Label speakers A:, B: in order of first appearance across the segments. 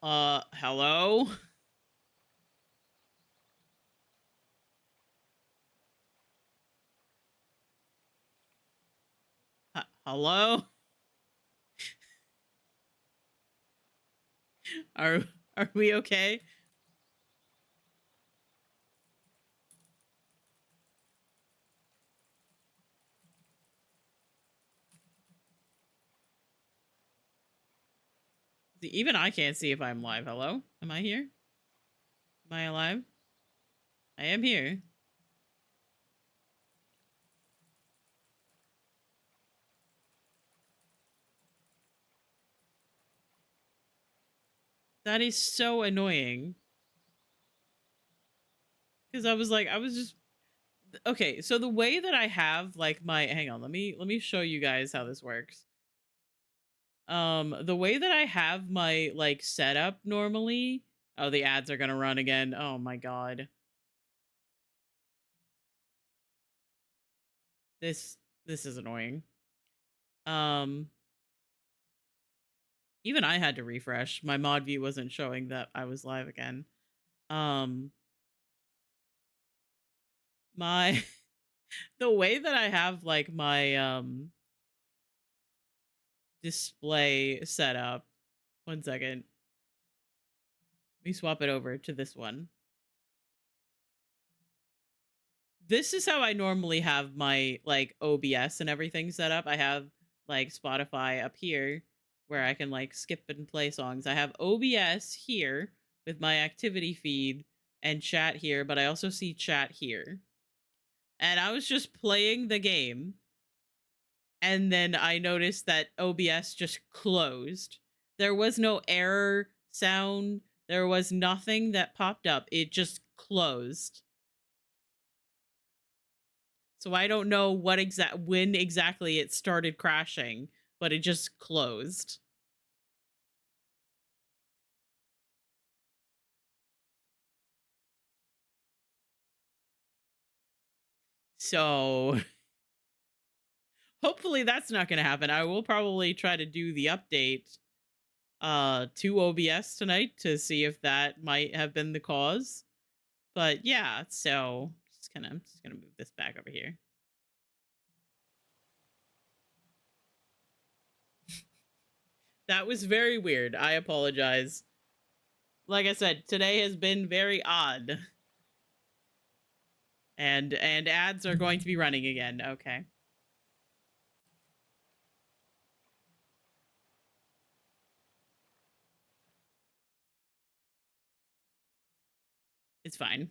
A: Hello? Hello? Are are we okay? Even I can't see if I'm live. Hello? Am I here? Am I alive? I am here. That is so annoying. Because I was just okay. So the way that I have like my, hang on, let me show you guys how this works. The way that I have my like setup normally. Oh, the ads are gonna run again. Oh my god. This this is annoying. Um, Even I had to refresh. My mod view wasn't showing that I was live again. Um, my the way that I have like my display set up. One second. Let me swap it over to this one. This is how I normally have my like OBS and everything set up. I have like Spotify up here where I can like skip and play songs. I have OBS here with my activity feed and chat here, but I also see chat here. And I was just playing the game, and then I noticed that OBS just closed. There was no error sound, there was nothing that popped up. It just closed. So I don't know when exactly it started crashing, but it just closed. So hopefully that's not going to happen. I will probably try to do the update to OBS tonight to see if that might have been the cause. But yeah, so just gonna move this back over here. That was very weird. I apologize. Like I said, today has been very odd. And ads are going to be running again. Okay. It's fine.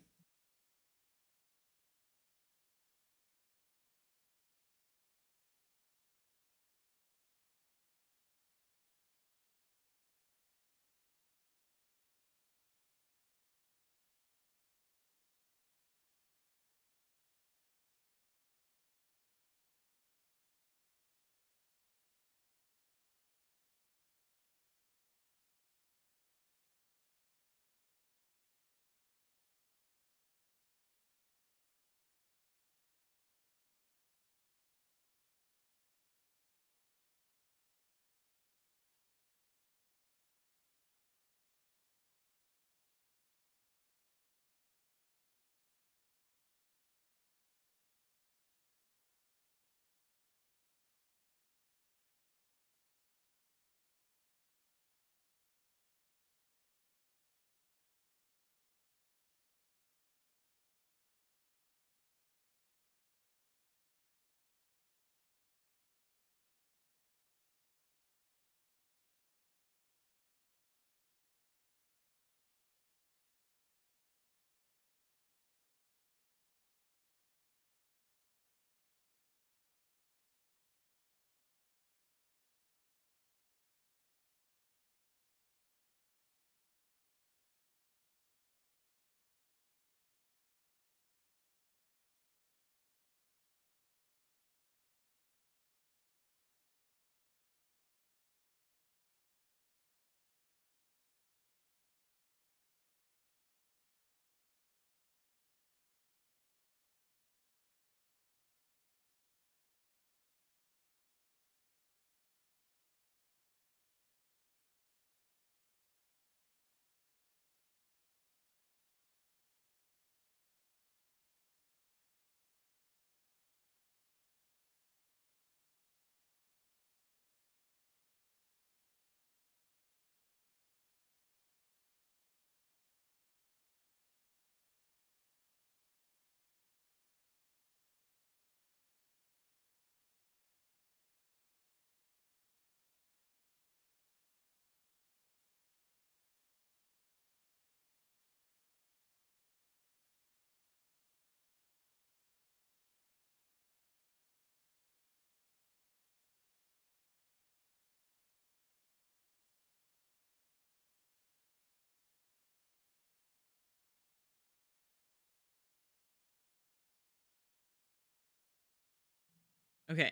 A: Okay.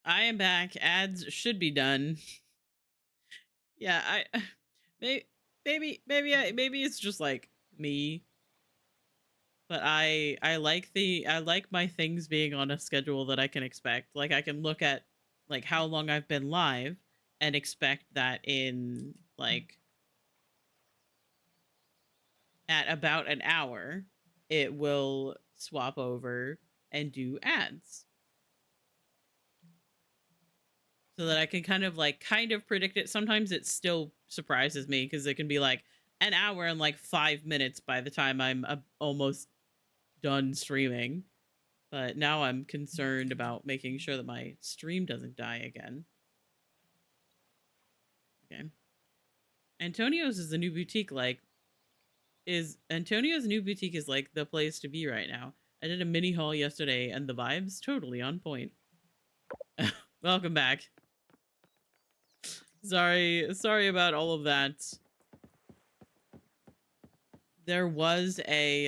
A: I am back. Ads should be done. Yeah, I maybe it's just like me, but I like my things being on a schedule that I can expect. Like I can look at like how long I've been live and expect that in like at about an hour it will swap over and do ads. So that I can kind of predict it. Sometimes it still surprises me because it can be like an hour and like 5 minutes by the time I'm almost done streaming. But now I'm concerned about making sure that my stream doesn't die again. Okay. Antonio's is the new boutique. Like, is Antonio's new boutique is like the place to be right now. I did a mini haul yesterday and the vibes totally on point. Welcome back. Sorry about all of that. There was a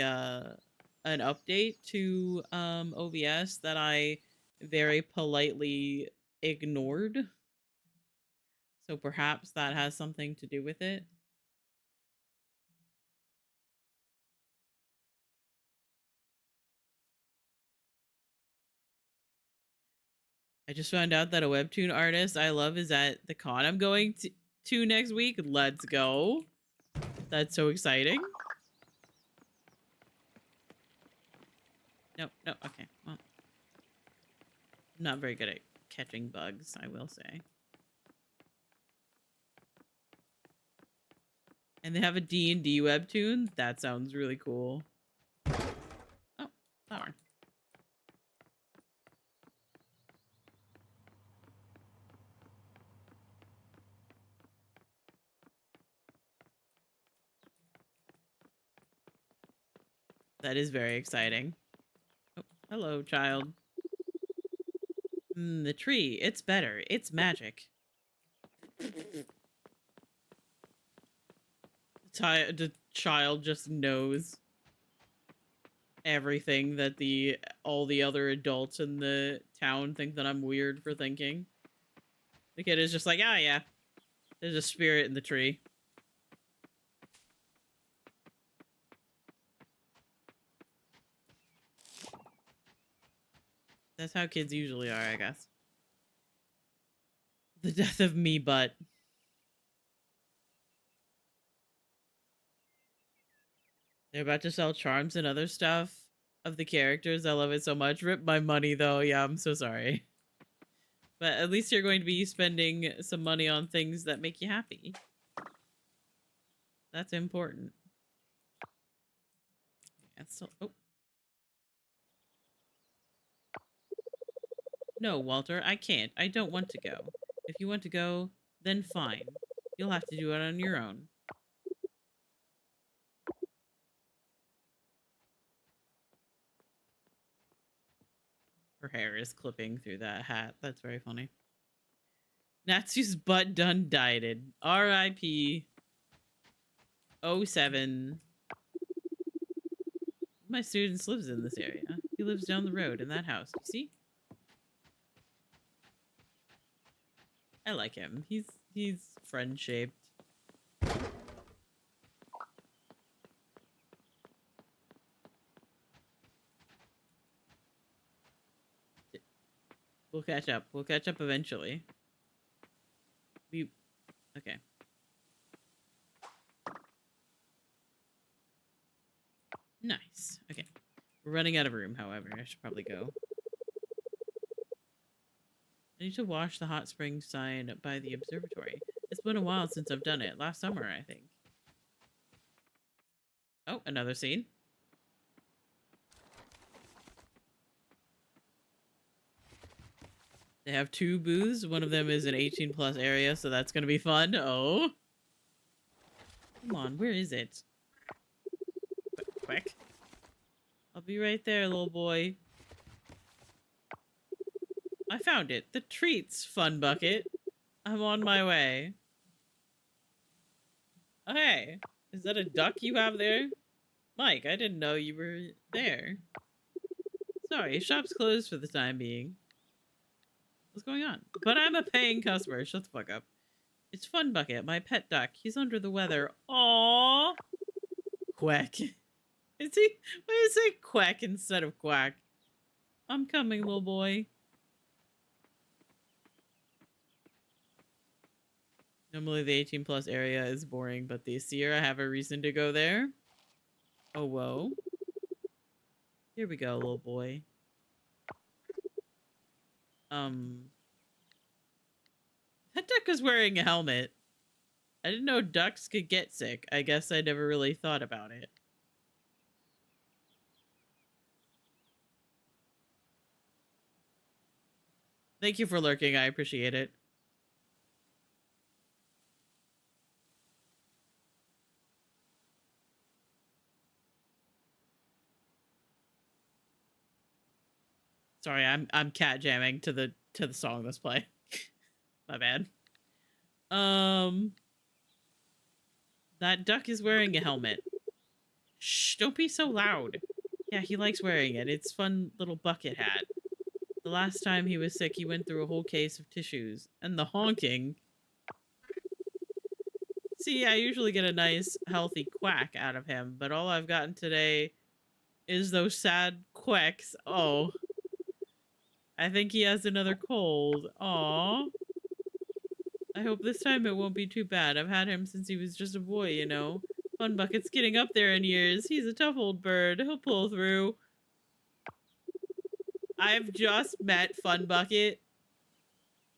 A: an update to OBS that I very politely ignored. So perhaps that has something to do with it. I just found out that a webtoon artist I love is at the con I'm going to next week. Let's go. That's so exciting. No, okay. Well, I'm not very good at catching bugs, I will say. And they have a D&D webtoon. That sounds really cool. Oh, flower. That is very exciting. Oh, hello, child. The tree. It's better. It's magic. The child just knows everything that all the other adults in the town think that I'm weird for thinking. The kid is just like, ah, yeah, there's a spirit in the tree. That's how kids usually are, I guess. The death of me butt. They're about to sell charms and other stuff of the characters. I love it so much. Rip my money, though. Yeah, I'm so sorry. But at least you're going to be spending some money on things that make you happy. That's important. That's so... Oh. No, Walter, I can't. I don't want to go. If you want to go, then fine. You'll have to do it on your own. Her hair is clipping through that hat. That's very funny. Natsu's butt done dieted. R.I.P. 07. My students lives in this area. He lives down the road in that house. You see? I like him. He's friend shaped. We'll catch up. We'll catch up eventually. Okay. Nice. Okay. We're running out of room, however. I should probably go. I need to wash the hot spring sign by the observatory. It's been a while since I've done it. Last summer, I think. Oh, another scene. They have 2 booths. One of them is an 18+ area, so that's going to be fun. Oh. Come on, where is it? Quick. I'll be right there, little boy. I found it. The treats, fun bucket. I'm on my way. Oh, hey. Is that a duck you have there? Mike, I didn't know you were there. Sorry, shop's closed for the time being. What's going on? But I'm a paying customer. Shut the fuck up. It's Fun Bucket, my pet duck. He's under the weather. Aww. Quack. Is he? Why is it quack instead of quack? I'm coming, little boy. Normally the 18 plus area is boring, but this year I have a reason to go there. Oh, whoa. Here we go, little boy. That duck is wearing a helmet. I didn't know ducks could get sick. I guess I never really thought about it. Thank you for lurking. I appreciate it. Sorry, I'm cat jamming to the song that's playing. My bad. That duck is wearing a helmet. Shh, don't be so loud. Yeah, he likes wearing it. It's fun little bucket hat. The last time he was sick, he went through a whole case of tissues. And the honking. See, I usually get a nice, healthy quack out of him, but all I've gotten today is those sad quacks. Oh. I think he has another cold. Aww. I hope this time it won't be too bad. I've had him since he was just a boy, you know. Fun Bucket's getting up there in years. He's a tough old bird. He'll pull through. I've just met Fun Bucket,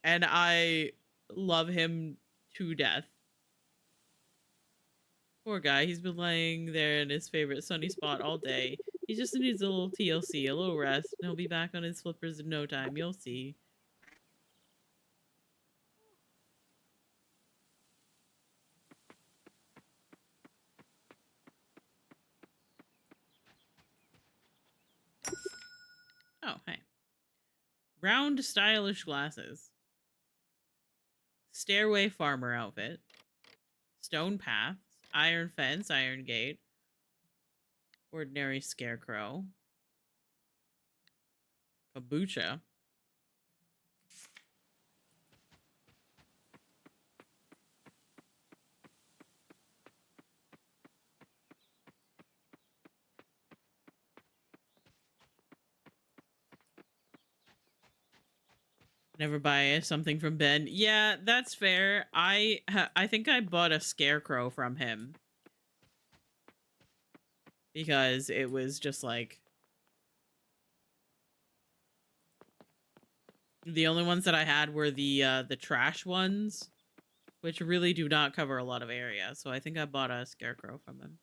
A: and I love him to death. Poor guy. He's been laying there in his favorite sunny spot all day. He just needs a little TLC, a little rest, and he'll be back on his flippers in no time. You'll see. Oh, hey. Round, stylish glasses. Stairway farmer outfit. Stone paths. Iron fence, iron gate. Ordinary scarecrow. Kombucha. Never buy something from Ben. Yeah, that's fair. I think I bought a scarecrow from him because it was just like the only ones that I had were the trash ones, which really do not cover a lot of area. So I think I bought a scarecrow from him.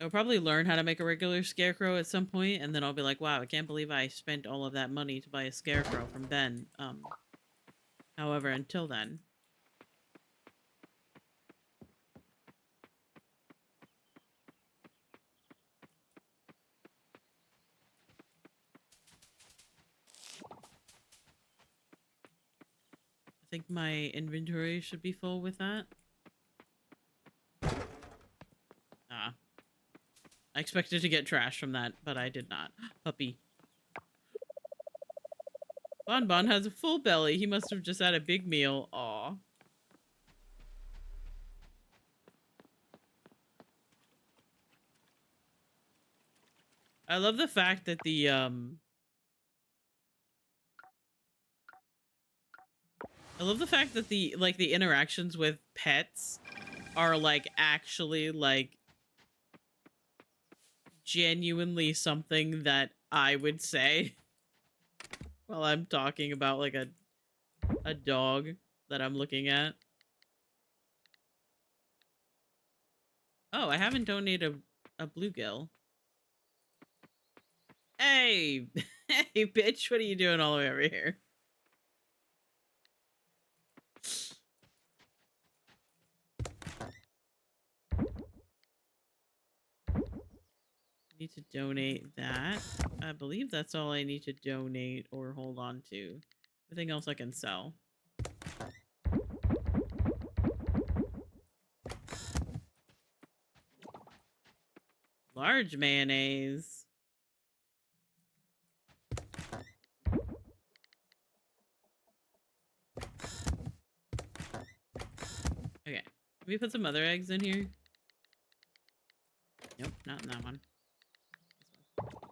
A: I'll probably learn how to make a regular scarecrow at some point, and then I'll be like, wow, I can't believe I spent all of that money to buy a scarecrow from Ben. However, until then. I think my inventory should be full with that. Ah. I expected to get trash from that, but I did not. Puppy. Bon has a full belly. He must have just had a big meal. Aw. I love the fact that the interactions with pets are like actually like genuinely something that I would say while I'm talking about like a dog that I'm looking at. Oh, I haven't donated a bluegill. Hey! Hey, bitch, what are you doing all the way over here? Need to donate that. I believe that's all I need to donate or hold on to. Everything else I can sell. Large mayonnaise. Okay. Can we put some other eggs in here? Nope, not in that one. This one.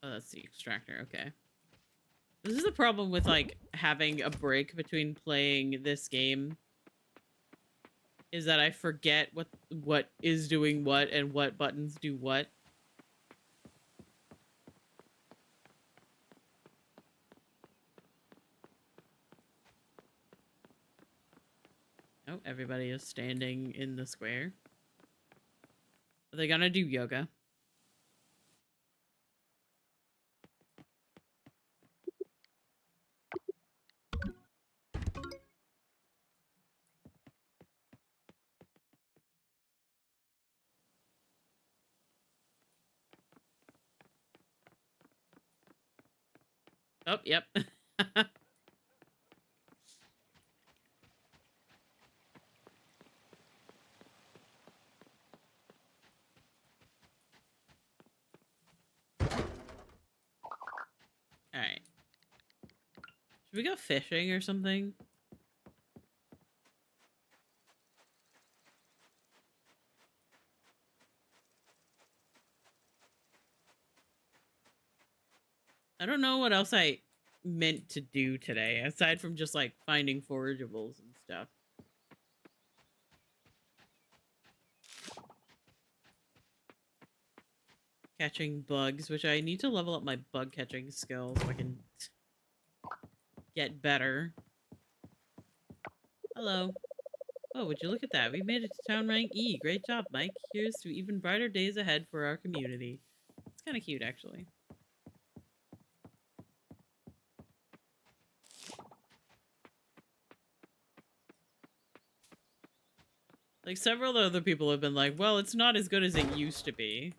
A: Oh, that's the extractor. Okay. This is the problem with, like, having a break between playing this game, is that I forget what is doing what and what buttons do what. Oh, everybody is standing in the square. Are they gonna do yoga? Oh, yep. Alright. Should we go fishing or something? I don't know what else I meant to do today, aside from just, like, finding forageables and stuff. Catching bugs, which I need to level up my bug catching skills so I can get better. Hello. Oh, would you look at that? We made it to town rank E. Great job, Mike. Here's to even brighter days ahead for our community. It's kind of cute, actually. Like, several other people have been like, well, it's not as good as it used to be.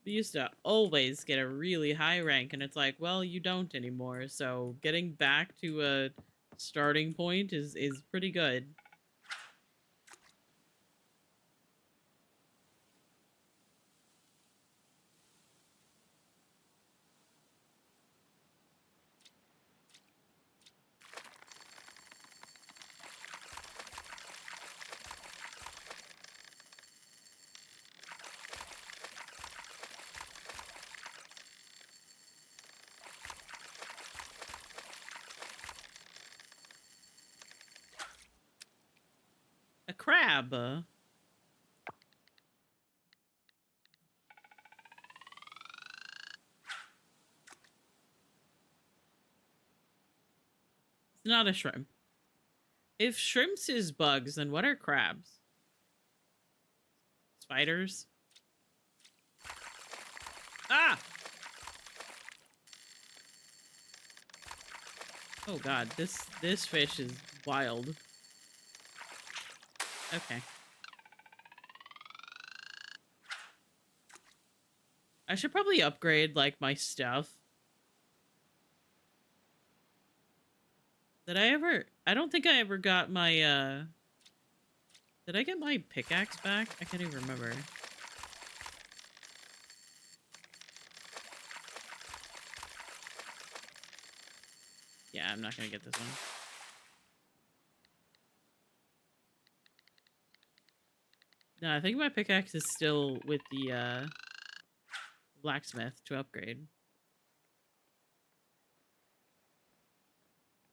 A: We used to always get a really high rank, and it's like, well, you don't anymore. So getting back to a starting point is pretty good. A crab. It's not a shrimp. If shrimps is bugs, then what are crabs? Spiders? Ah! Oh god, this fish is wild. Okay. I should probably upgrade, like, my stuff. Did I ever... I don't think I ever got my, Did I get my pickaxe back? I can't even remember. Yeah, I'm not gonna get this one. No, I think my pickaxe is still with the, blacksmith to upgrade.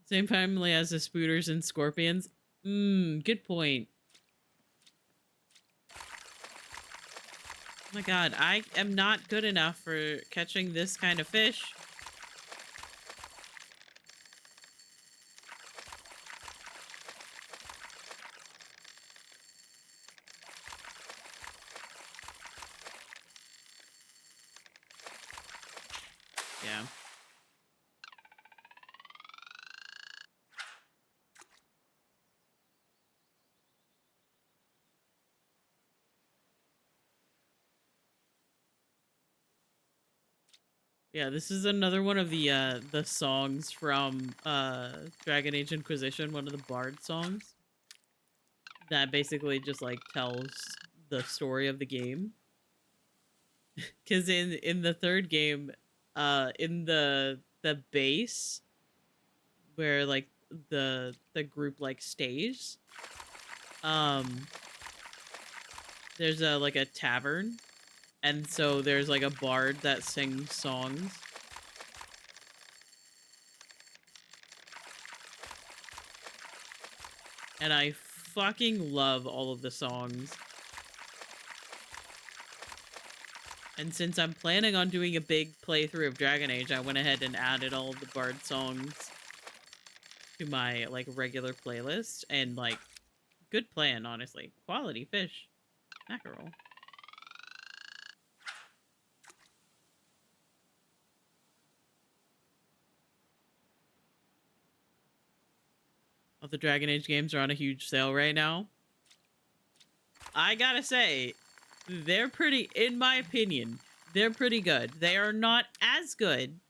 A: Same family as the spooters and scorpions. Good point. Oh my god, I am not good enough for catching this kind of fish. Yeah. Yeah, this is another one of the songs from Dragon Age Inquisition, one of the bard songs that basically just like tells the story of the game. Cuz in the third game, in the base where like the group like stays, um there's a like a tavern, and so there's like a bard that sings songs. And I fucking love all of the songs. And since I'm planning on doing a big playthrough of Dragon Age, I went ahead and added all of the bard songs to my like regular playlist, and like good plan, honestly. Quality fish. Mackerel. All the Dragon Age games are on a huge sale right now. I gotta say, they're pretty, in my opinion, they're pretty good. They are not as good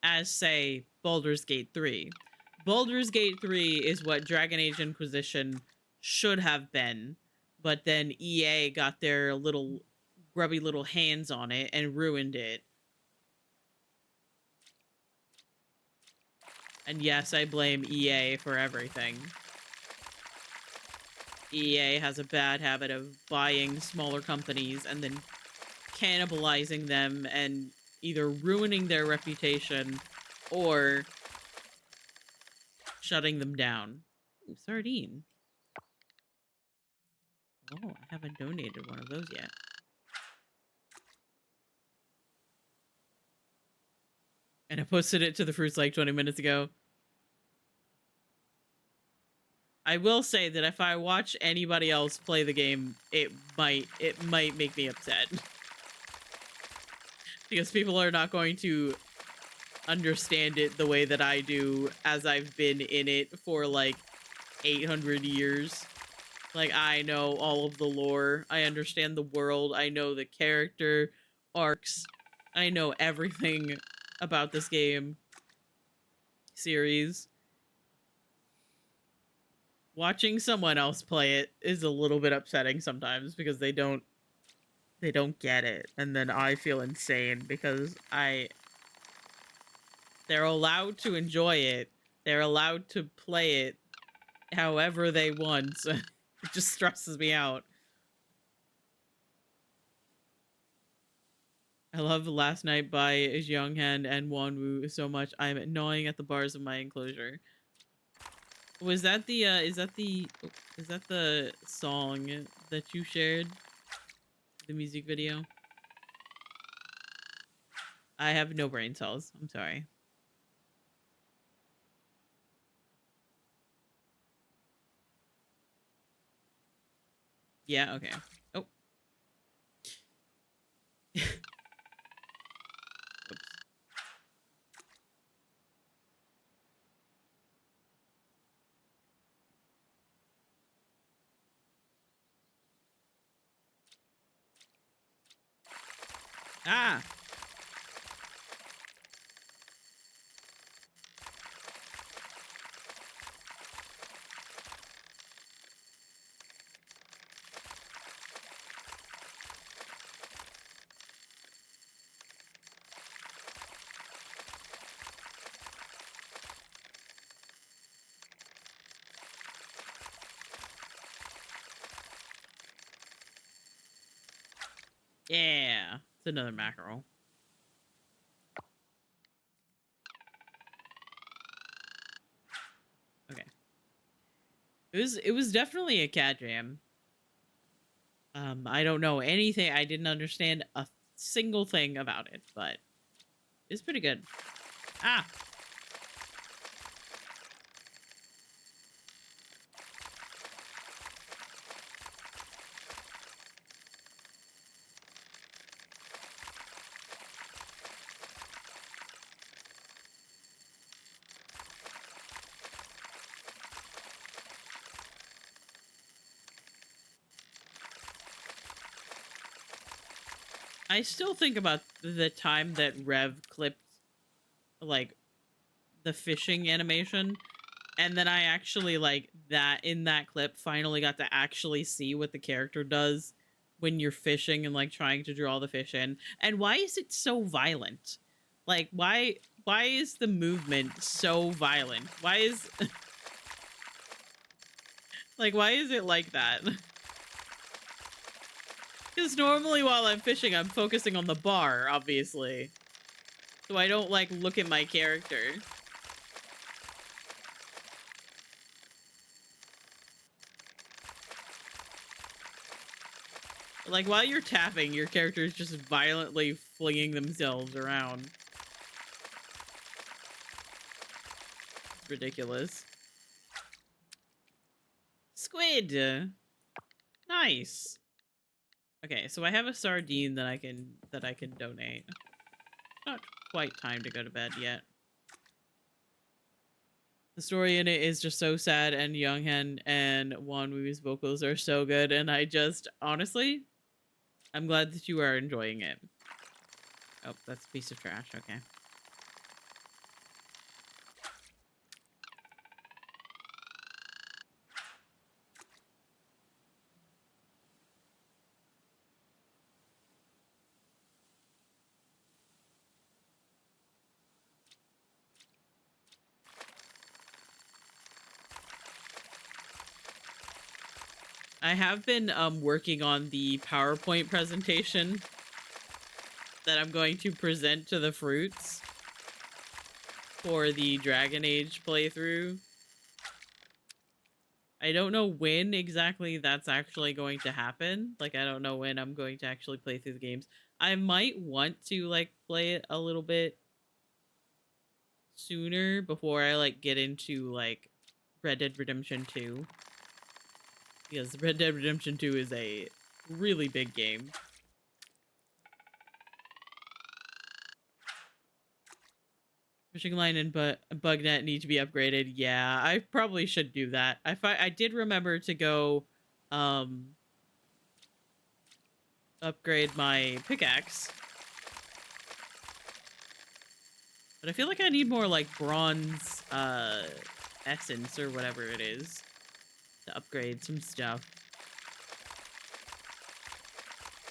A: as, say, Baldur's Gate 3. Baldur's Gate 3 is what Dragon Age Inquisition should have been, but then EA got their little grubby little hands on it and ruined it. And yes, I blame EA for everything. EA has a bad habit of buying smaller companies and then cannibalizing them and either ruining their reputation or shutting them down. Ooh, sardine. Oh, I haven't donated one of those yet. And I posted it to the fruits like 20 minutes ago. I will say that if I watch anybody else play the game, it might make me upset. Because people are not going to understand it the way that I do, as I've been in it for like 800 years. Like, I know all of the lore, I understand the world, I know the character arcs, I know everything about this game series. Watching someone else play it is a little bit upsetting sometimes because they don't get it, and then I feel insane because they're allowed to enjoy it. They're allowed to play it however they want. It just stresses me out. I love Last Night by Jianghan and Wanwu so much. I'm gnawing at the bars of my enclosure. Was that the is that the song that you shared? The music video? I have no brain cells. I'm sorry. Yeah, okay. Oh. Oops. Ah! Yeah. It's another mackerel. Okay. It was definitely a cat jam. I don't know anything. I didn't understand a single thing about it, but it's pretty good. Ah! I still think about the time that Rev clipped like the fishing animation, and then I actually like that in that clip finally got to actually see what the character does when you're fishing and like trying to draw the fish in. And why is it so violent? Like why is the movement so violent? Why is like why is it like that? Because normally while I'm fishing, I'm focusing on the bar, obviously. So I don't like look at my character. Like while you're tapping, your character is just violently flinging themselves around. It's ridiculous. Squid. Nice. Okay, so I have a sardine that I can donate. Not quite time to go to bed yet. The story in it is just so sad, and Younghan and Wanwoo's vocals are so good, and I just honestly, I'm glad that you are enjoying it. Oh, that's a piece of trash. Okay. I have been working on the PowerPoint presentation that I'm going to present to the fruits for the Dragon Age playthrough. I don't know when exactly that's actually going to happen. Like, I don't know when I'm going to actually play through the games. I might want to, like, play it a little bit sooner before I, like, get into, like, Red Dead Redemption 2. Because Red Dead Redemption 2 is a really big game. Fishing line and bug net need to be upgraded. Yeah, I probably should do that. I did remember to go upgrade my pickaxe. But I feel like I need more like bronze essence or whatever it is to upgrade some stuff.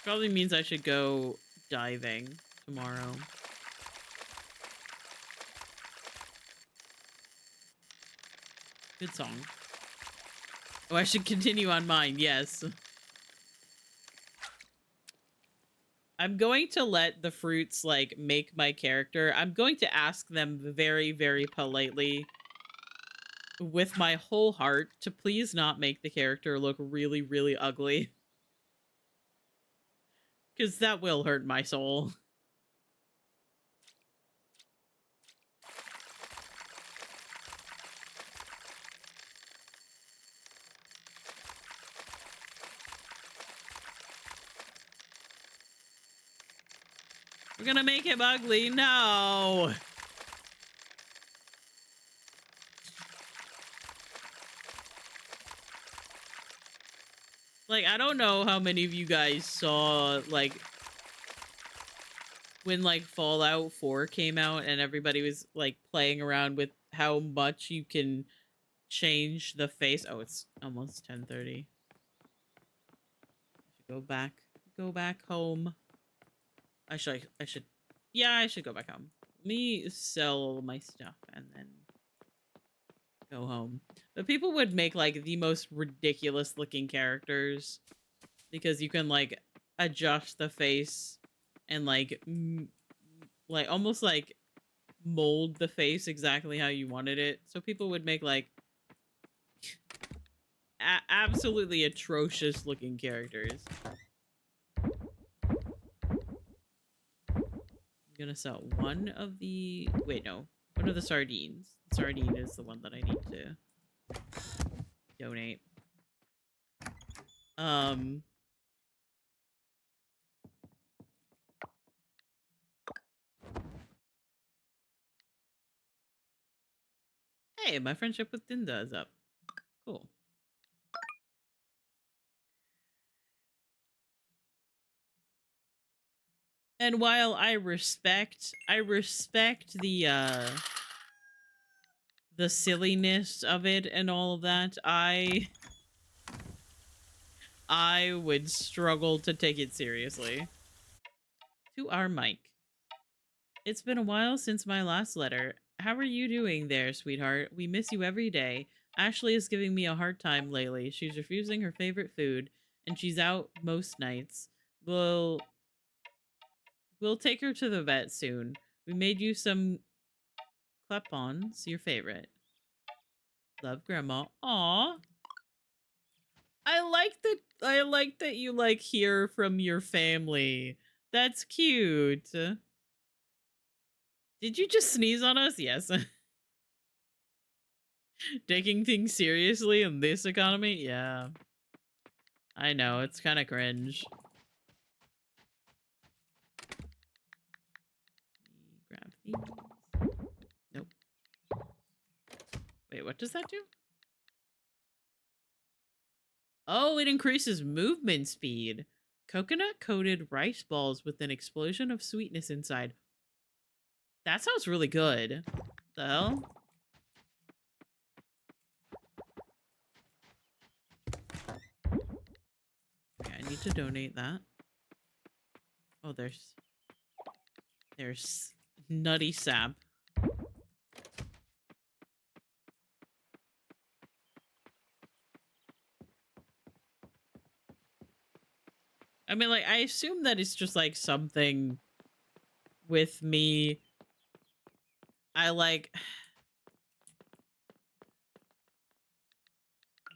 A: Probably means I should go diving tomorrow. Good song. Oh, I should continue on mine. Yes. I'm going to let the fruits like make my character. I'm going to ask them very, very politely with my whole heart to please not make the character look really, really ugly. Because that will hurt my soul. We're gonna make him ugly. No. Like, I don't know how many of you guys saw, like, when, like, Fallout 4 came out and everybody was, like, playing around with how much you can change the face. Oh, it's almost 10:30. I should go back home. Yeah, I should go back home. Let me sell my stuff and then go home. But people would make, like, the most ridiculous looking characters because you can, like, adjust the face and, like, like, almost, like, mold the face exactly how you wanted it. So people would make, like, absolutely atrocious looking characters. I'm gonna sell one of the... Wait, no. One of the sardines. The sardine is the one that I need to donate. Hey, my friendship with Dinda is up. Cool. And while I respect the silliness of it and all of that, I would struggle to take it seriously. To our Mike. It's been a while since my last letter. How are you doing there, sweetheart? We miss you every day. Ashley is giving me a hard time lately. She's refusing her favorite food, and she's out most nights. We'll we'll take her to the vet soon. We made you some Clepons, your favorite. Love, Grandma. Aw. I like that you like hear from your family. That's cute. Did you just sneeze on us? Yes. Taking things seriously in this economy? Yeah. I know, it's kind of cringe. Grab these. Nope. Wait, what does that do? Oh, it increases movement speed. Coconut coated rice balls with an explosion of sweetness inside. That sounds really good. The hell? Okay, I need to donate that. Oh, there's nutty sap. I mean, like, I assume that it's just like something with me. I like.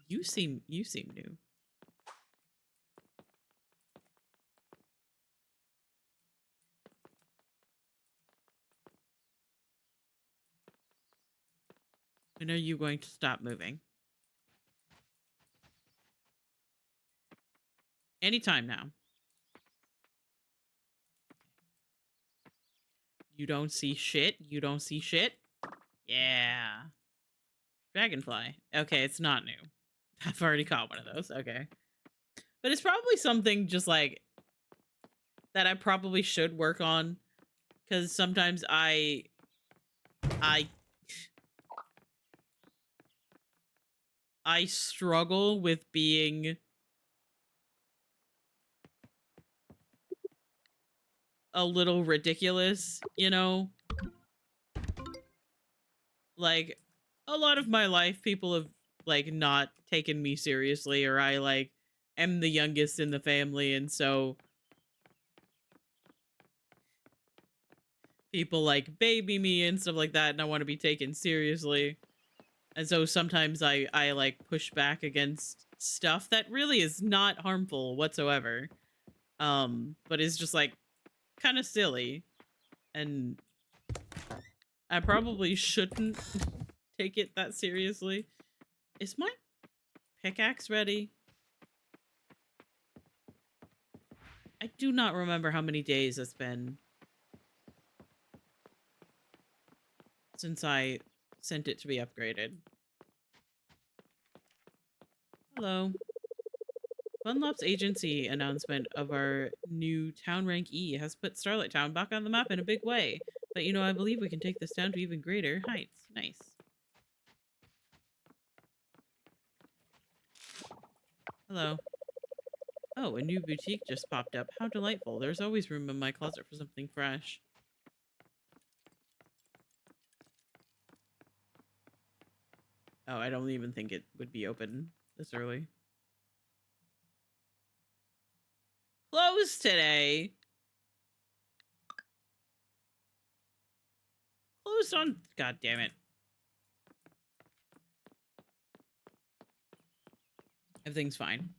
A: You seem new. When are you going to stop moving? Anytime now. You don't see shit? You don't see shit? Yeah. Dragonfly. Okay, it's not new. I've already caught one of those. Okay. But it's probably something just like that I probably should work on. Because sometimes I I struggle with being a little ridiculous, you know? Like, a lot of my life, people have, like, not taken me seriously, or I, like, am the youngest in the family, and so people, like, baby me and stuff like that, and I want to be taken seriously. And so sometimes I, like, push back against stuff that really is not harmful whatsoever. But is just, like, kind of silly. And I probably shouldn't take it that seriously. Is my pickaxe ready? I do not remember how many days it's been since I sent it to be upgraded. Hello. Funlop's agency announcement of our new town rank E has put Starlight Town back on the map in a big way. But you know, I believe we can take this town to even greater heights. Nice. Hello. Oh, a new boutique just popped up. How delightful. There's always room in my closet for something fresh. Oh, I don't even think it would be open this early. Closed today. Closed on... God damn it. Everything's fine.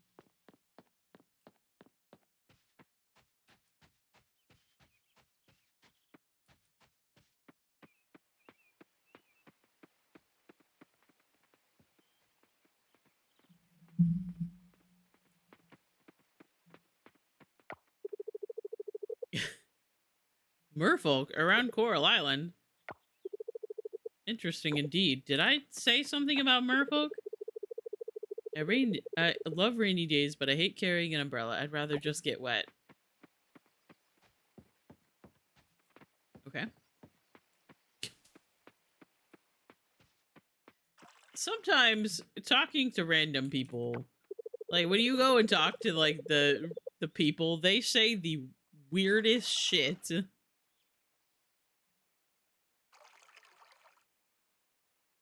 A: Merfolk around Coral Island. Interesting indeed. Did I say something about merfolk? I love rainy days, but I hate carrying an umbrella. I'd rather just get wet. Okay. Sometimes talking to random people, like when you go and talk to like the people, they say the weirdest shit.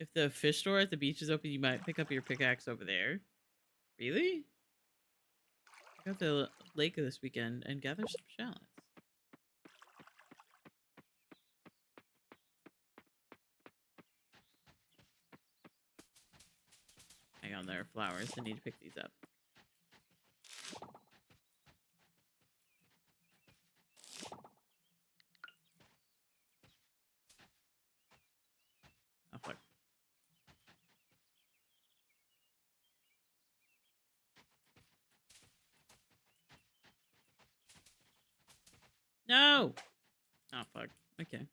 A: If the fish store at the beach is open, you might pick up your pickaxe over there. Really? Check out the lake this weekend and gather some shallots. Hang on, there are flowers. I need to pick these up. Oh, fuck. No! Oh, fuck. Okay.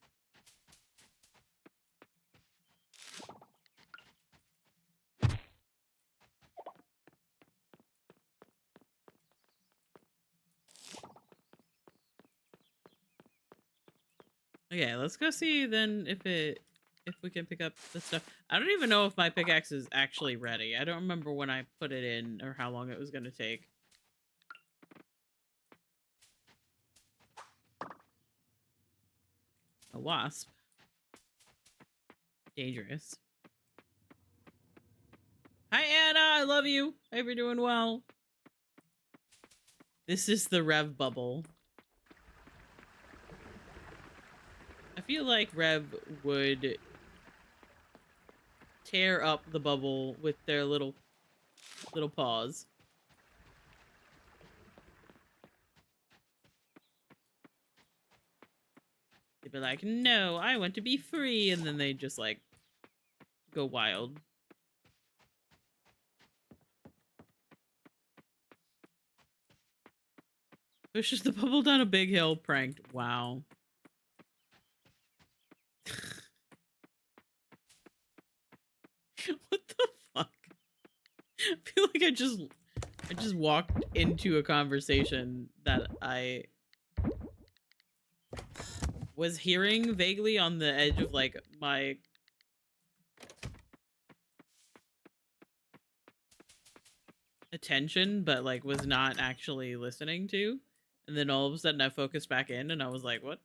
A: Okay, let's go see then if we can pick up the stuff. I don't even know if my pickaxe is actually ready. I don't remember when I put it in or how long it was going to take. A wasp. Dangerous. Hi, Anna. I love you. Hope you're doing well. This is the Rev bubble. I feel like Rev would tear up the bubble with their little paws. They'd be like, no, I want to be free. And then they just like go wild. Pushes the bubble down a big hill, pranked. Wow. What the fuck? I feel like I just walked into a conversation that I was hearing vaguely on the edge of like my attention, but like was not actually listening to. And then all of a sudden I focused back in and I was like, what?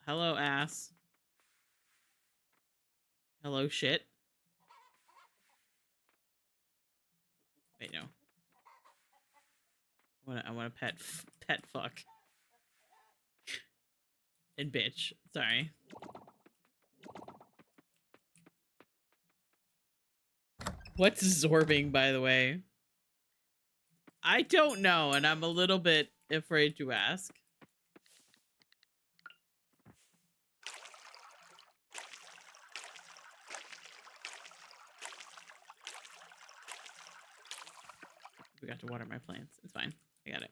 A: Hello, ass. Hello, shit. Wait, no. I want to pet fuck. And bitch. Sorry. What's zorbing, by the way? I don't know, and I'm a little bit afraid to ask. We got to water my plants. It's fine. I got it.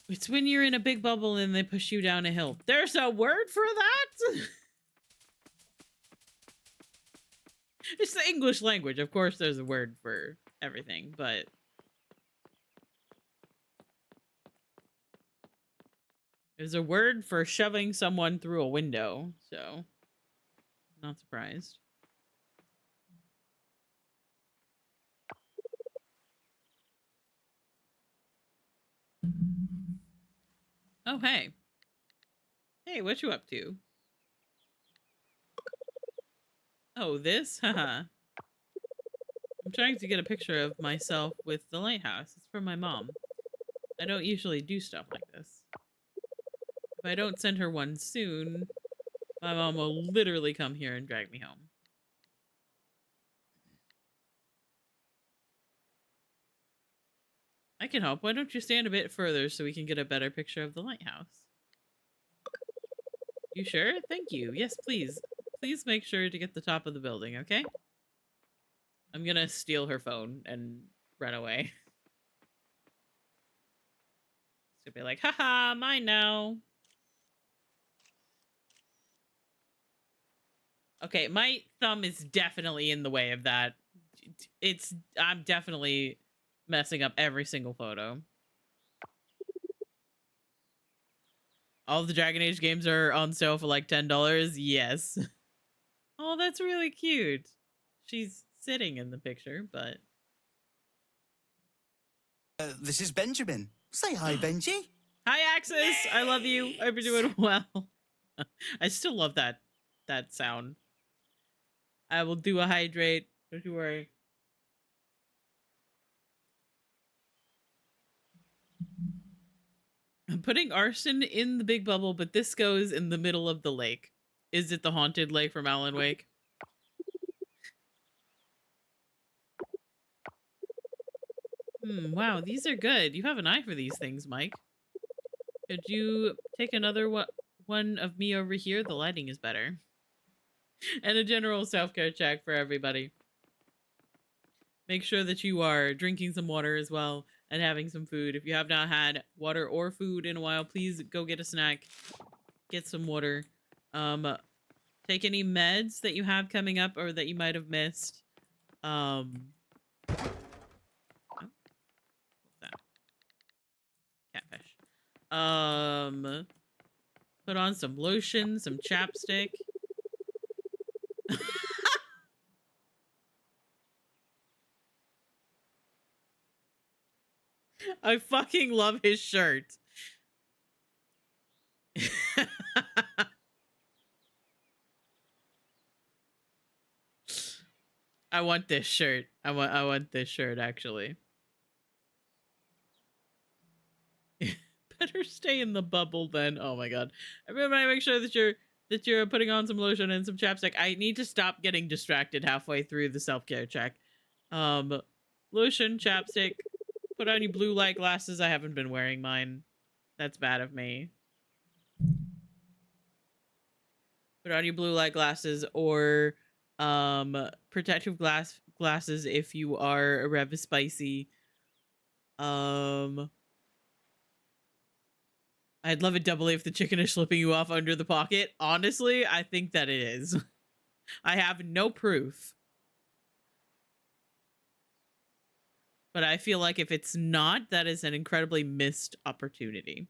A: It's when you're in a big bubble and they push you down a hill. There's a word for that? It's the English language. Of course, there's a word for everything, but there's a word for shoving someone through a window, so not surprised. Oh, hey. Hey, what you up to? Oh, this? Haha. I'm trying to get a picture of myself with the lighthouse. It's from my mom. I don't usually do stuff like this. If I don't send her one soon, my mom will literally come here and drag me home. I can help. Why don't you stand a bit further so we can get a better picture of the lighthouse? You sure? Thank you. Yes, please. Please make sure to get the top of the building, okay? I'm gonna steal her phone and run away. It's gonna be like, haha, mine now. Okay, my thumb is definitely in the way of that. I'm definitely messing up every single photo. All the Dragon Age games are on sale for like $10. Yes. Oh, that's really cute. She's sitting in the picture, but
B: This is Benjamin. Say hi, Benji.
A: hi, Axis. I love you. I hope you're doing well. I still love that sound. I will do a hydrate. Don't you worry. I'm putting arson in the big bubble, but this goes in the middle of the lake. Is it the haunted lake from Alan Wake? Wow, these are good. You have an eye for these things, Mike. Could you take another one of me over here? The lighting is better. And a general self-care check for everybody. Make sure that you are drinking some water as well and having some food. If you have not had water or food in a while, please go get a snack. Get some water. Take any meds that you have coming up or that you might have missed. Oh, what's that? Catfish. Put on some lotion, some chapstick. I fucking love his shirt. I want this shirt. I want this shirt actually. Better stay in the bubble then. Oh my god. Everybody make sure that you're putting on some lotion and some chapstick. I need to stop getting distracted halfway through the self-care check. Lotion, chapstick, put on your blue light glasses. I haven't been wearing mine. That's bad of me. Put on your blue light glasses or protective glasses if you are a rev spicy. I'd love it doubly if the chicken is slipping you off under the pocket. Honestly, I think that it is. I have no proof. But I feel like if it's not, that is an incredibly missed opportunity.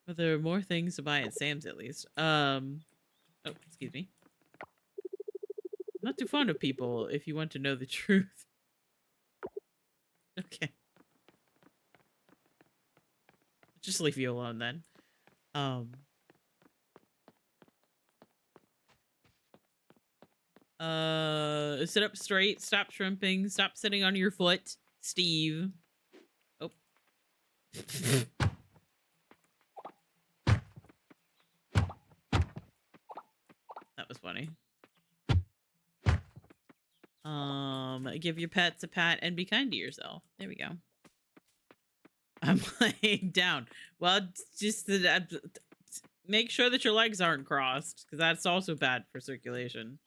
A: But there are more things to buy at Sam's at least. Oh, excuse me. I'm not too fond of people if you want to know the truth. Okay. Just leave you alone then. Sit up straight, stop shrimping, stop sitting on your foot, Steve. Oh. That was funny. Give your pets a pat and be kind to yourself. There we go. I'm laying down. Well, just make sure that your legs aren't crossed, because that's also bad for circulation.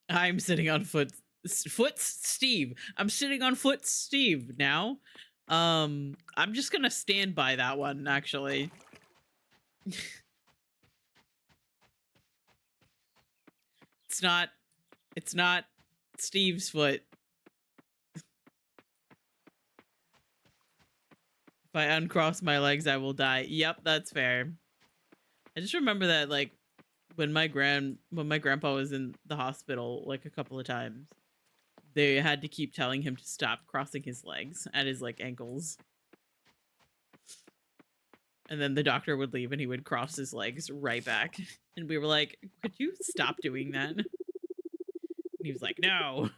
A: I'm sitting on foot Steve. I'm sitting on foot Steve now. I'm just gonna stand by that one, actually. It's not Steve's foot. If I uncross my legs, I will die. Yep, that's fair. I just remember that, like, when my grandpa was in the hospital, like, a couple of times, they had to keep telling him to stop crossing his legs at his, like, ankles. And then the doctor would leave and he would cross his legs right back. And we were like, could you stop doing that? And he was like, no.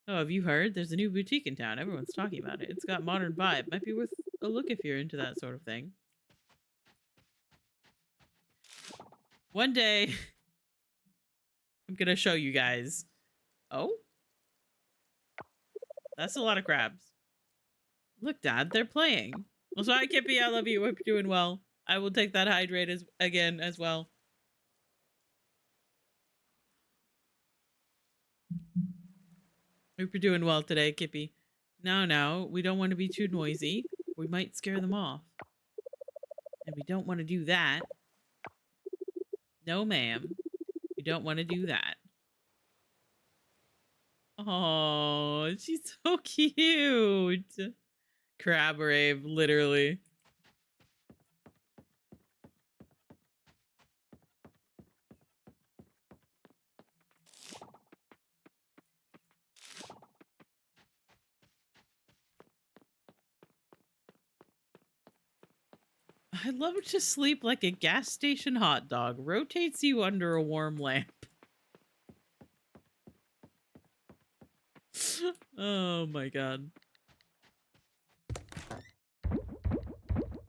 A: Oh, have you heard? There's a new boutique in town. Everyone's talking about it. It's got modern vibe. Might be worth a look if you're into that sort of thing. One day, I'm gonna show you guys. Oh? That's a lot of crabs. Look, Dad, they're playing. Well, sorry, Kippy, I love you. Hope you're doing well. I will take that hydrate again as well. Hope you're doing well today, Kippy. Now, we don't want to be too noisy. We might scare them off. And we don't want to do that. No, ma'am. We don't want to do that. Oh, she's so cute. Crab rave, literally. I love to sleep like a gas station hot dog. Rotates you under a warm lamp. Oh my god.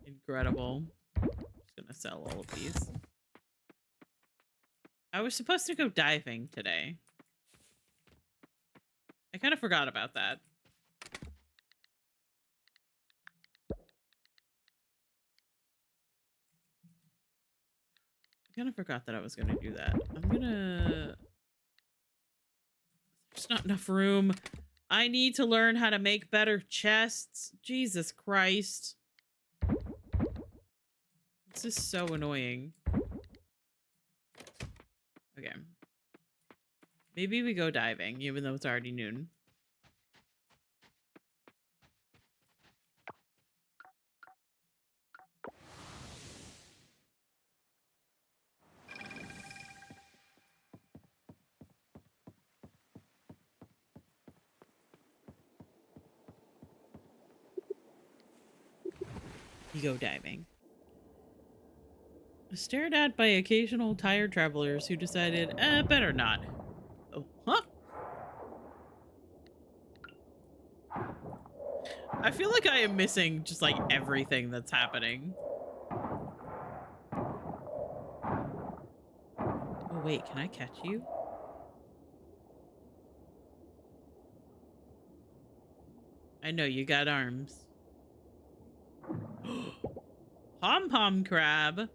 A: Incredible. Just gonna sell all of these. I was supposed to go diving today. I kind of forgot about that. I kind of forgot that I was gonna do that. I'm gonna... There's not enough room. I need to learn how to make better chests. Jesus Christ. This is so annoying. Okay. Maybe we go diving, even though it's already noon. You go diving. Stared at by occasional tired travelers who decided, better not. Oh, huh? I feel like I am missing just like everything that's happening. Oh wait, can I catch you? I know you got arms. Pom-pom crab.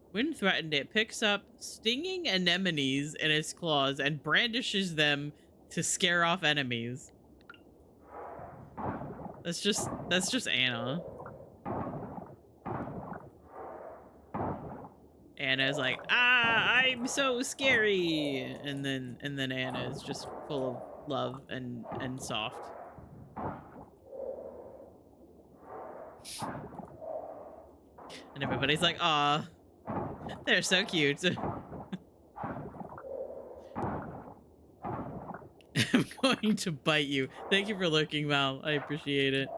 A: When threatened, it picks up stinging anemones in its claws and brandishes them to scare off enemies. That's just Anna. Anna's like, I'm so scary. And then Anna is just full of love and soft. And everybody's like, aw, they're so cute. I'm going to bite you. Thank you for looking, Val. I appreciate it.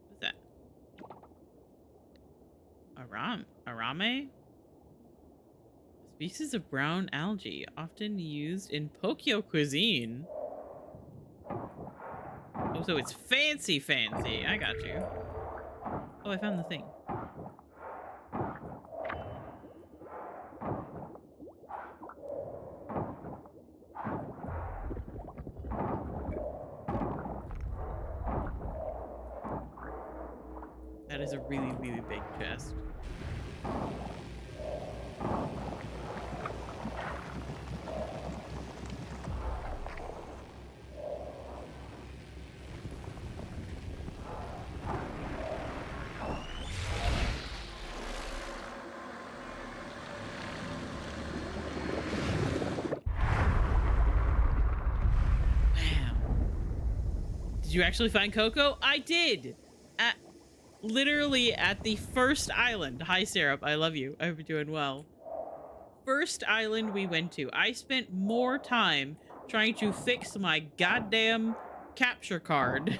A: What's that? Arame? Species of brown algae, often used in Pokyo cuisine. Oh, so it's fancy. I got you. Oh, I found the thing. That is a really, really big chest. Did you actually find Coco? I did! Literally at the first island. Hi, Syrup. I love you. I hope you're doing well. First island we went to. I spent more time trying to fix my goddamn capture card.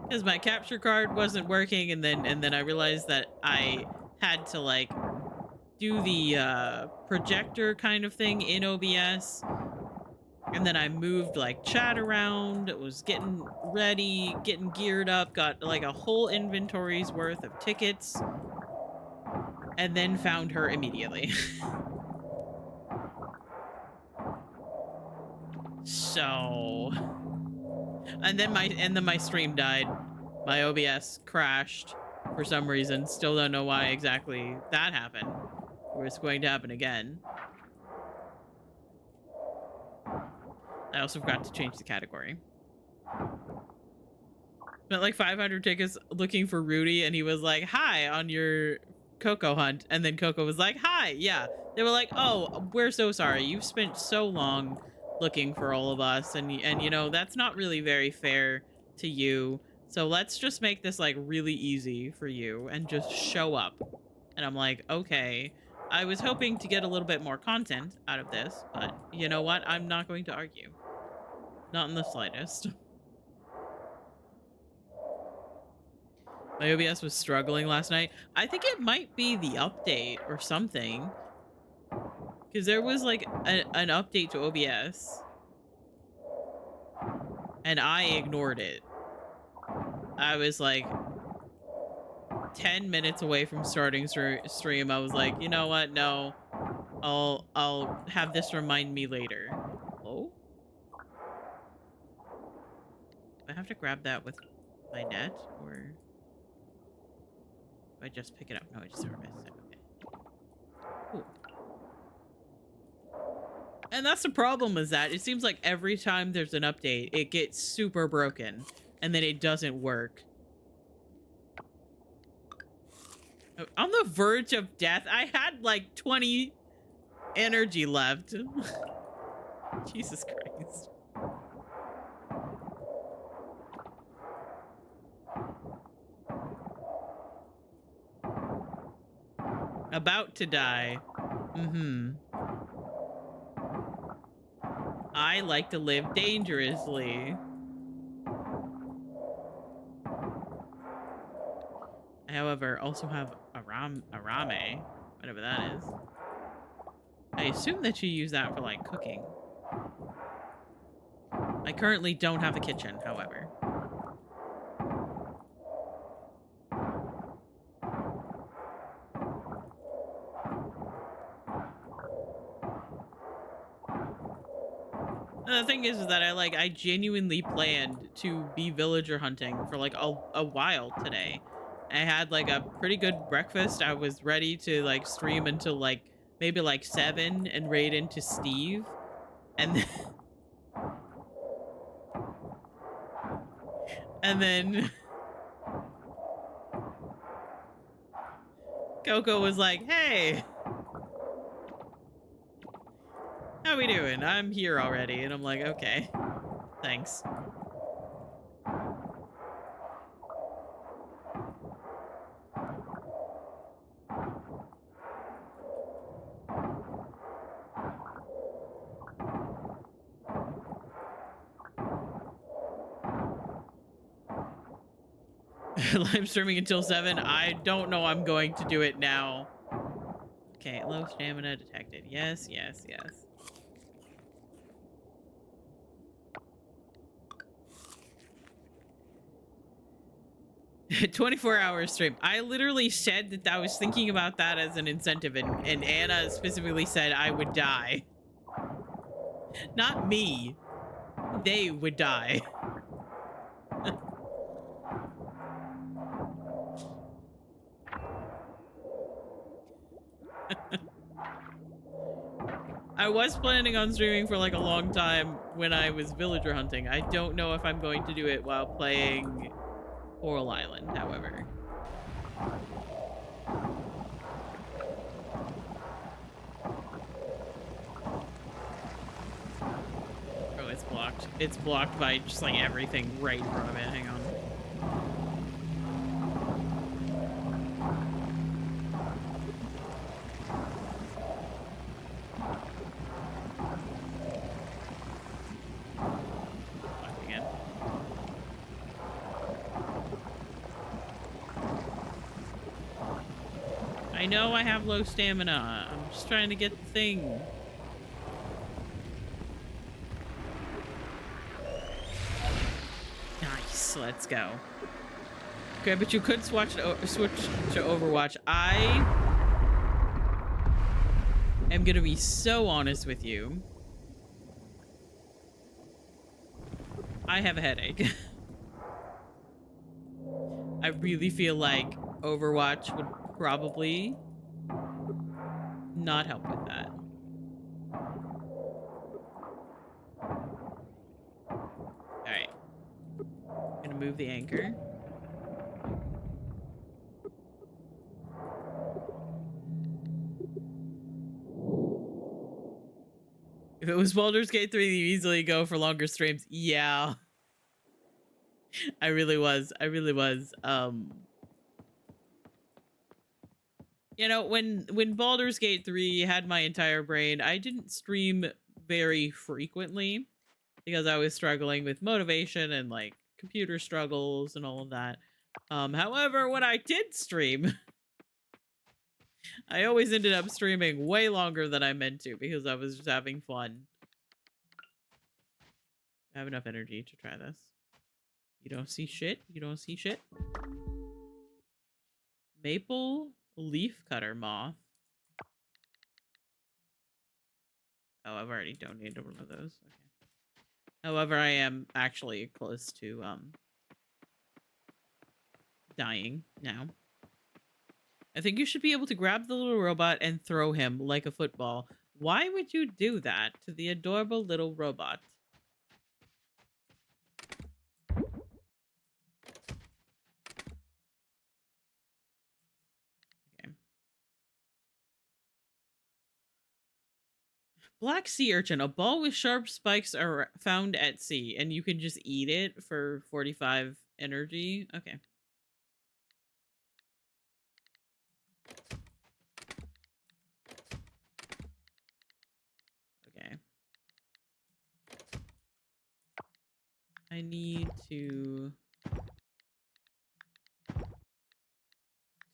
A: Because my capture card wasn't working, and then I realized that I had to, like, do the projector kind of thing in OBS. And then I moved like chat around, was getting ready, getting geared up, got like a whole inventory's worth of tickets, and then found her immediately. So, and then my stream died. My OBS crashed for some reason. Still don't know why exactly that happened, or it's going to happen again. I also forgot to change the category. Spent like 500 tickets looking for Rudy, and he was like, "Hi" on your Coco hunt, and then Coco was like, "Hi." Yeah, they were like, "Oh, we're so sorry. You've spent so long looking for all of us, and you know that's not really very fair to you. So let's just make this like really easy for you and just show up." And I'm like, "Okay." I was hoping to get a little bit more content out of this, but you know what? I'm not going to argue. Not in the slightest. My OBS was struggling last night. I think it might be the update or something. Because there was like an update to OBS and I ignored it. I was like 10 minutes away from starting stream. I was like, you know what? No, I'll have this remind me later. Oh, I have to grab that with my net, or do I just pick it up? No, I just service it. Okay, cool. And that's the problem, is that it seems like every time there's an update, it gets super broken and then it doesn't work. On the verge of death. I had like 20 energy left. Jesus Christ. About to die. I like to live dangerously. I, however, also have arame, whatever that is. I assume that you use that for like cooking. I currently don't have a kitchen, however. And the thing is that I genuinely planned to be villager hunting for like a while today. I had like a pretty good breakfast. I was ready to like stream until like maybe like 7 and raid into Steve. And then, and then Coco was like, "Hey, how we doing? I'm here already." And I'm like, "Okay, thanks." Live streaming until 7. I don't know I'm going to do it now. Okay, low stamina detected. Yes, yes, yes. 24-hour stream. I literally said that I was thinking about that as an incentive, and Anna specifically said I would die. Not me. They would die. I was planning on streaming for like a long time when I was villager hunting. I don't know if I'm going to do it while playing Coral Island, however. Oh, it's blocked. It's blocked by just like everything right in front of it. Hang on. Blocked again. I know I have low stamina. I'm just trying to get the thing. Nice. Let's go. Okay, but you could switch to Overwatch. I am gonna be so honest with you. I have a headache. I really feel like Overwatch would probably not help with that. All right. I'm gonna move the anchor. If it was Baldur's Gate 3, you easily go for longer streams. Yeah. I really was. I really was. You know, when Baldur's Gate 3 had my entire brain, I didn't stream very frequently because I was struggling with motivation and like computer struggles and all of that. However, when I did stream, I always ended up streaming way longer than I meant to because I was just having fun. I have enough energy to try this. You don't see shit? You don't see shit? Maple leaf cutter moth. Oh, I've already donated one of those. Okay. However, I am actually close to dying now. I think you should be able to grab the little robot and throw him like a football. Why would you do that to the adorable little robot? Okay. Black sea urchin. A ball with sharp spikes are found at sea, and you can just eat it for 45 energy. Okay. Okay. I need to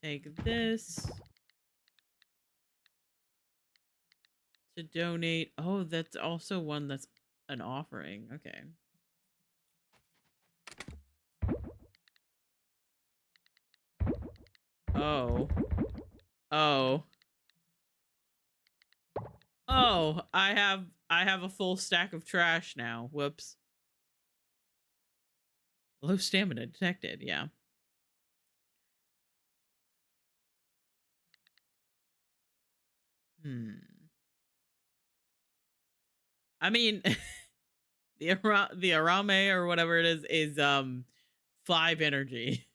A: take this to donate. Oh, that's also one that's an offering. Okay. Oh. Oh. Oh, I have a full stack of trash now. Whoops. Low stamina detected, yeah. I mean, the arame or whatever it is 5 energy.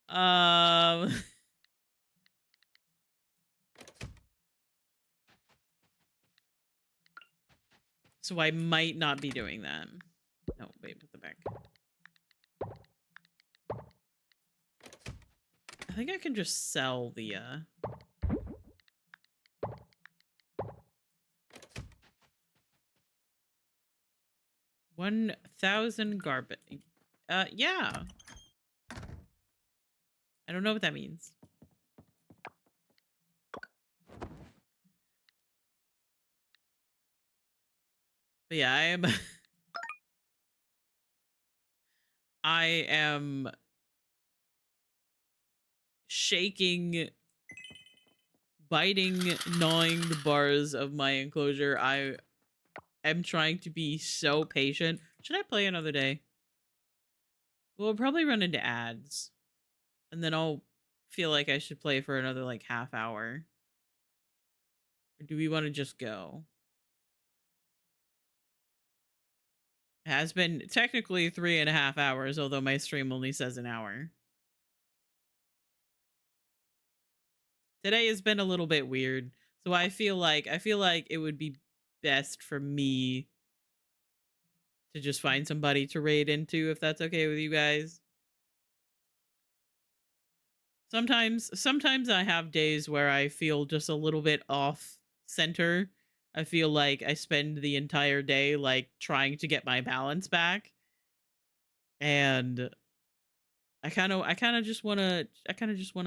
A: Um so I might not be doing that. No, wait, put the back. I think I can just sell the 1,000 garbage. Yeah. I don't know what that means. But yeah, I am shaking, biting, gnawing the bars of my enclosure. I am trying to be so patient. Should I play another day? We'll probably run into ads. And then I'll feel like I should play for another like half hour. Or do we want to just go? It has been technically 3.5 hours, although my stream only says an hour. Today has been a little bit weird. So I feel like it would be best for me to just find somebody to raid into if that's okay with you guys. Sometimes I have days where I feel just a little bit off center. I feel like I spend the entire day like trying to get my balance back. And I kind of just want to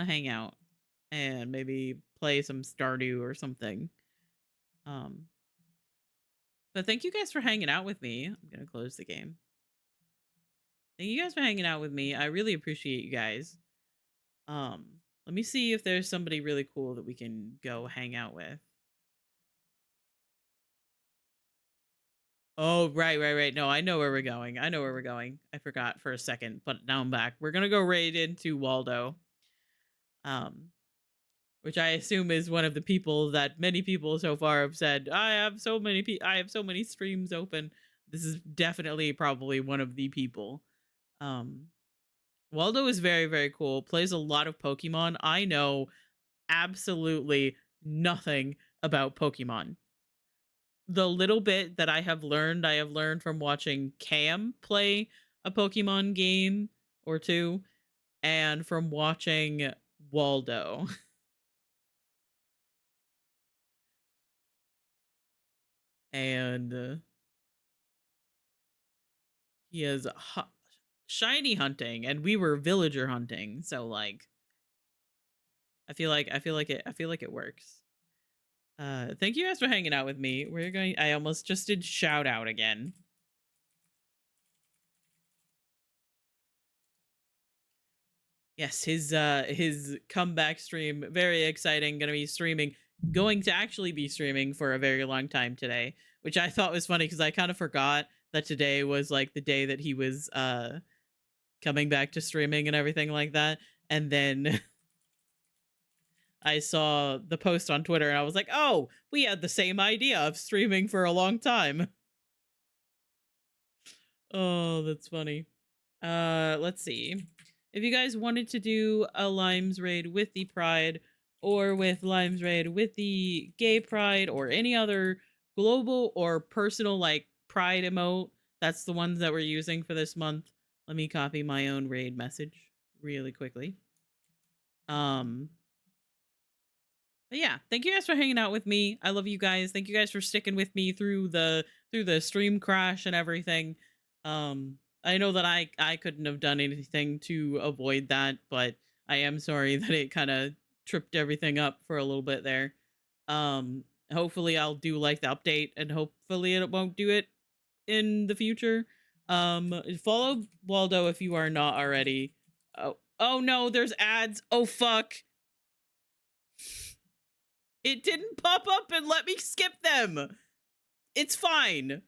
A: hang out and maybe play some Stardew or something. Um but thank you guys for hanging out with me. I'm going to close the game. Thank you guys for hanging out with me. I really appreciate you guys. Um let me see if there's somebody really cool that we can go hang out with. Oh, right. No, I know where we're going. I forgot for a second, but now I'm back. We're gonna go raid into Waldo. Um, which I assume is one of the people that many people so far have said, I have so many streams open. This is definitely probably one of the people. Um Waldo is very, very cool. Plays a lot of Pokemon. I know absolutely nothing about Pokemon. The little bit that I have learned from watching Cam play a Pokemon game or two and from watching Waldo. And he is shiny hunting and we were villager hunting. So like I feel like it works. Thank you guys for hanging out with me. We're going I almost just did shout out again. Yes, his comeback stream, very exciting. Going to actually be streaming for a very long time today, which I thought was funny because I kind of forgot that today was like the day that he was coming back to streaming and everything like that. And then I saw the post on Twitter and I was like, "Oh, we had the same idea of streaming for a long time." Oh, that's funny. Let's see. If you guys wanted to do a Limes raid with the Pride or with Limes raid with the Gay Pride or any other global or personal like Pride emote, that's the ones that we're using for this month. Let me copy my own raid message really quickly. Um but yeah, thank you guys for hanging out with me. I love you guys. Thank you guys for sticking with me through the stream crash and everything. I know that I couldn't have done anything to avoid that, but I am sorry that it kind of tripped everything up for a little bit there. Hopefully I'll do like the update and hopefully it won't do it in the future. Follow Waldo if you are not already. Oh no, there's ads. Oh fuck. It didn't pop up and let me skip them. It's fine.